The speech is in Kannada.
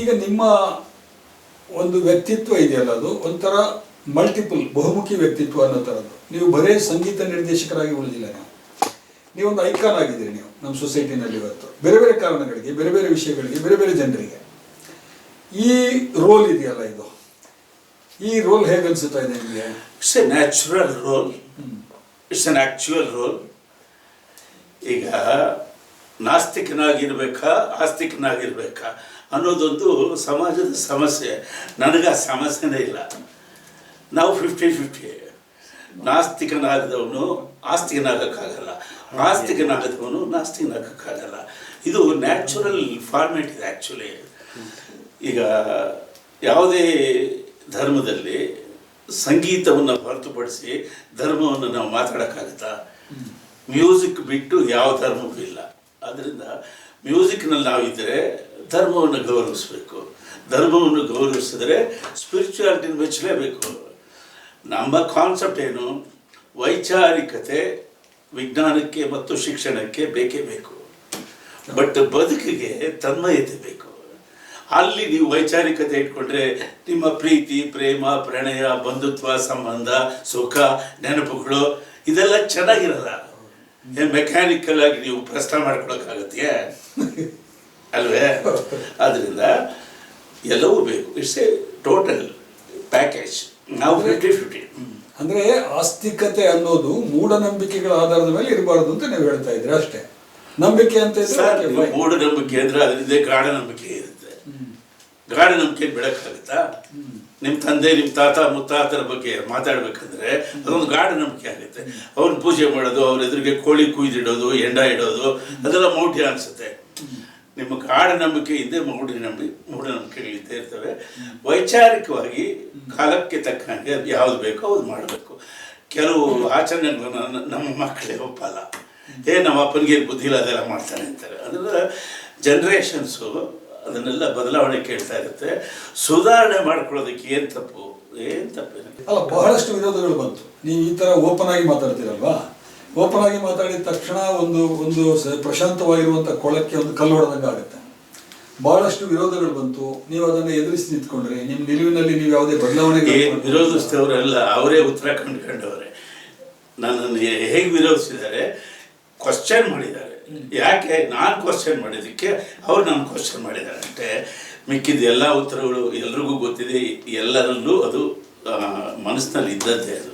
ಈಗ ನಿಮ್ಮ ಒಂದು ವ್ಯಕ್ತಿತ್ವ ಇದೆಯಲ್ಲ, ಅದು ಒಂಥರ ಮಲ್ಟಿಪಲ್, ಬಹುಮುಖಿ ವ್ಯಕ್ತಿತ್ವ ಅನ್ನೋ ಥರದ್ದು. ನೀವು ಬರೇ ಸಂಗೀತ ನಿರ್ದೇಶಕರಾಗಿ ಉಳಿದಿಲ್ಲ, ನೀವೊಂದು ಐಕಾನ್ ಆಗಿದ್ದೀರಿ ನೀವು ನಮ್ಮ ಸೊಸೈಟಿನಲ್ಲಿ ಇವತ್ತು. ಬೇರೆ ಬೇರೆ ಕಾರಣಗಳಿಗೆ, ಬೇರೆ ಬೇರೆ ವಿಷಯಗಳಿಗೆ, ಬೇರೆ ಬೇರೆ ಜನರಿಗೆ ಈ ರೋಲ್ ಇದೆಯಲ್ಲ, ಈ ರೋಲ್ ಹೇಗೆ ಅನಿಸುತ್ತಾ ಇದೆ ನಿಮಗೆ? It's a natural role, it's an actual role. ಈಗ ನಾಸ್ತಿಕನಾಗಿರ್ಬೇಕಾ ಆಸ್ತಿಕನಾಗಿರ್ಬೇಕಾ ಅನ್ನೋದೊಂದು ಸಮಾಜದ ಸಮಸ್ಯೆ. ನನಗೆ ಆ ಸಮಸ್ಯೆನೇ ಇಲ್ಲ. ನಾವು 50-50. ನಾಸ್ತಿಕನಾಗದವನು ಆಸ್ತಿಕನಾಗಕ್ಕಾಗಲ್ಲ, ಆಸ್ತಿಕನಾಗದವನು ನಾಸ್ತಿಕನಾಗಕ್ಕಾಗಲ್ಲ. ಇದು ನ್ಯಾಚುರಲ್ ಫಾರ್ಮೇಟ್ ಇದೆ ಆ್ಯಕ್ಚುಲಿ. ಈಗ ಯಾವುದೇ ಧರ್ಮದಲ್ಲಿ ಸಂಗೀತವನ್ನು ಹೊರತುಪಡಿಸಿ ಧರ್ಮವನ್ನು ನಾವು ಮಾತಾಡೋಕ್ಕಾಗುತ್ತಾ? ಮ್ಯೂಸಿಕ್ ಬಿಟ್ಟು ಯಾವ ಧರ್ಮವೂ ಇಲ್ಲ. ಆದ್ದರಿಂದ ಮ್ಯೂಸಿಕ್ನಲ್ಲಿ ನಾವಿದ್ದರೆ ಧರ್ಮವನ್ನು ಗೌರವಿಸಬೇಕು. ಧರ್ಮವನ್ನು ಗೌರವಿಸಿದರೆ ಸ್ಪಿರಿಚುಯಾಲಿಟಿನ ಮೆಚ್ಚಲೇಬೇಕು. ನಮ್ಮ ಕಾನ್ಸೆಪ್ಟ್ ಏನು? ವೈಚಾರಿಕತೆ ವಿಜ್ಞಾನಕ್ಕೆ ಮತ್ತು ಶಿಕ್ಷಣಕ್ಕೆ ಬೇಕೇ ಬೇಕು, ಬಟ್ ಬದುಕಿಗೆ ತನ್ಮಯತೆ ಬೇಕು. ಅಲ್ಲಿ ನೀವು ವೈಚಾರಿಕತೆ ಇಟ್ಕೊಂಡ್ರೆ ನಿಮ್ಮ ಪ್ರೀತಿ, ಪ್ರೇಮ, ಪ್ರಣಯ, ಬಂಧುತ್ವ, ಸಂಬಂಧ, ಸುಖ, ನೆನಪುಗಳು ಇದೆಲ್ಲ ಚೆನ್ನಾಗಿರಲ್ಲ. ಮೆಕ್ಯಾನಿಕಲ್ ಆಗಿ ನೀವು ಪ್ರಶ್ನೆ ಮಾಡ್ಕೊಳಕ್ಕಾಗತ್ತೆ ಅಲ್ವೇ? ಆದ್ದರಿಂದ ಎಲ್ಲವೂ ಬೇಕು. It's A total package. ನಾವು 50-50. ಅಂದರೆ ಆಸ್ತಿಕತೆ ಅನ್ನೋದು ಮೂಢನಂಬಿಕೆಗಳ ಆಧಾರದ ಮೇಲೆ ಇರಬಾರ್ದು ಅಂತ ನೀವು ಹೇಳ್ತಾ ಇದ್ರೆ ಅಷ್ಟೇ. ನಂಬಿಕೆ ಅಂತ ಇದ್ರೆ ಮೂಢನಂಬಿಕೆ ಅಂದ್ರೆ ಅದರಿಂದ ಗಾಢ ನಂಬಿಕೆ ಇರುತ್ತೆ. ಗಾಢ ನಂಬಿಕೆ ಬಿಡಕ್ಕಾಗುತ್ತಾ? ನಿಮ್ಮ ತಂದೆ, ನಿಮ್ಮ ತಾತ, ಮುತ್ತಾತರ ಬಗ್ಗೆ ಮಾತಾಡ್ಬೇಕಂದ್ರೆ ಅದೊಂದು ಗಾಢ ನಂಬಿಕೆ ಆಗುತ್ತೆ. ಅವ್ರನ್ನ ಪೂಜೆ ಮಾಡೋದು, ಅವ್ರ ಎದುರಿಗೆ ಕೋಳಿ ಕುಯ್ದಿಡೋದು, ಎಂಡ ಇಡೋದು, ಅದೆಲ್ಲ ಮೌಢ್ಯ ಅನಿಸುತ್ತೆ. ನಿಮ್ಮ ಗಾಢ ನಂಬಿಕೆ ಇದ್ದೇ ಮೂಢನಂಬಿಕೆಗಳಿದ್ದೇ ಇರ್ತವೆ. ವೈಚಾರಿಕವಾಗಿ ಕಾಲಕ್ಕೆ ತಕ್ಕಂಗೆ ಯಾವ್ದು ಬೇಕೋ ಅದು ಮಾಡಬೇಕು. ಕೆಲವು ಆಚರಣೆಗಳನ್ನು ನಮ್ಮ ಮಕ್ಕಳೇ ಒಪ್ಪಲ್ಲ. ನಮ್ಮ ಅಪ್ಪನಿಗೆ ಬುದ್ಧಿ ಇಲ್ಲ ಅದೆಲ್ಲ ಮಾಡ್ತಾನೆ ಅಂತಾರೆ. ಅದೆಲ್ಲ ಜನ್ರೇಷನ್ಸು ಅದನ್ನೆಲ್ಲ ಬದಲಾವಣೆ ಕೇಳ್ತಾ ಇರುತ್ತೆ. ಸುಧಾರಣೆ ಮಾಡ್ಕೊಳ್ಳೋದಕ್ಕೆ ಏನು ತಪ್ಪು? ಅಲ್ಲ, ಬಹಳಷ್ಟು ವಿರೋಧಗಳು ಬಂತು. ನೀವು ಈ ಥರ ಓಪನ್ ಆಗಿ ಮಾತಾಡ್ತೀರಲ್ವಾ? ಓಪನ್ ಆಗಿ ಮಾತಾಡಿದ ತಕ್ಷಣ ಒಂದು ಪ್ರಶಾಂತವಾಗಿರುವಂಥ ಕೊಳಕ್ಕೆ ಒಂದು ಕಲ್ಲು ಹೊಡೆದಂಗೆ ಆಗುತ್ತೆ. ಬಹಳಷ್ಟು ವಿರೋಧಗಳು ಬಂತು. ನೀವು ಅದನ್ನು ಎದುರಿಸಿ ನಿಂತ್ಕೊಂಡ್ರೆ ನಿಮ್ಮ ನಿಲುವಿನಲ್ಲಿ ನೀವು ಯಾವುದೇ ಬದಲಾವಣೆ ವಿರೋಧಿಸಿದವರೆಲ್ಲ ಅವರೇ ಉತ್ತರ ಕಂಡುಕೊಂಡವ್ರೆ. ನನ್ನನ್ನು ಹೇಗೆ ವಿರೋಧಿಸಿದ್ದಾರೆ? ಕ್ವಶನ್ ಮಾಡಿದ್ದಾರೆ. ಯಾಕೆ? ನಾನು ಕ್ವಶನ್ ಮಾಡಿದ್ದಕ್ಕೆ ಅವ್ರು ನಾನು ಕ್ವಶನ್ ಮಾಡಿದ್ದಾರೆ ಅಷ್ಟೇ. ಮಿಕ್ಕಿದ ಎಲ್ಲ ಉತ್ತರಗಳು ಎಲ್ರಿಗೂ ಗೊತ್ತಿದೆ, ಎಲ್ಲರಲ್ಲೂ ಅದು ಮನಸ್ಸಿನಲ್ಲಿ ಇದ್ದದ್ದೇ ಅದು.